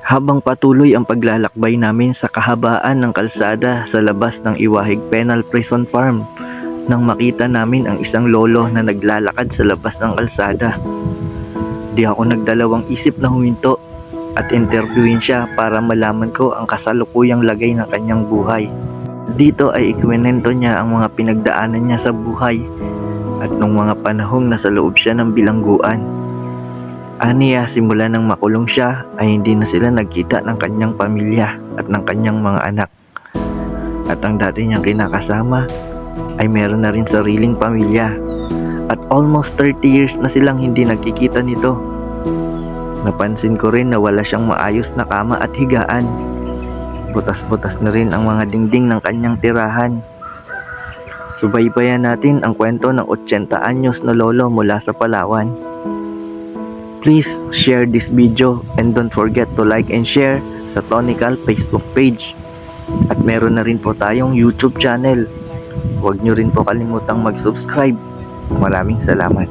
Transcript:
Habang patuloy ang paglalakbay namin sa kahabaan ng kalsada sa labas ng Iwahig Penal Prison Farm, nang makita namin ang isang lolo na naglalakad sa labas ng kalsada. Di ako nagdalawang isip na huminto at interviewin siya para malaman ko ang kasalukuyang lagay ng kanyang buhay. Dito ay ikwento niya ang mga pinagdaanan niya sa buhay at nung mga panahong nasa loob siya ng bilangguan. Aniya, simula nang makulong siya ay hindi na sila nagkita ng kanyang pamilya at ng kanyang mga anak. At ang dati niyang kinakasama ay meron na rin sariling pamilya. At almost 30 years na silang hindi nagkikita nito. Napansin ko rin na wala siyang maayos na kama at higaan. Butas-butas na rin ang mga dingding ng kanyang tirahan. Subaybayan natin ang kwento ng 80 anyos na lolo mula sa Palawan. Please share this video and don't forget to like and share sa Tonical Facebook page. At meron na rin po tayong YouTube channel. Huwag nyo rin po kalimutang mag-subscribe. Maraming salamat.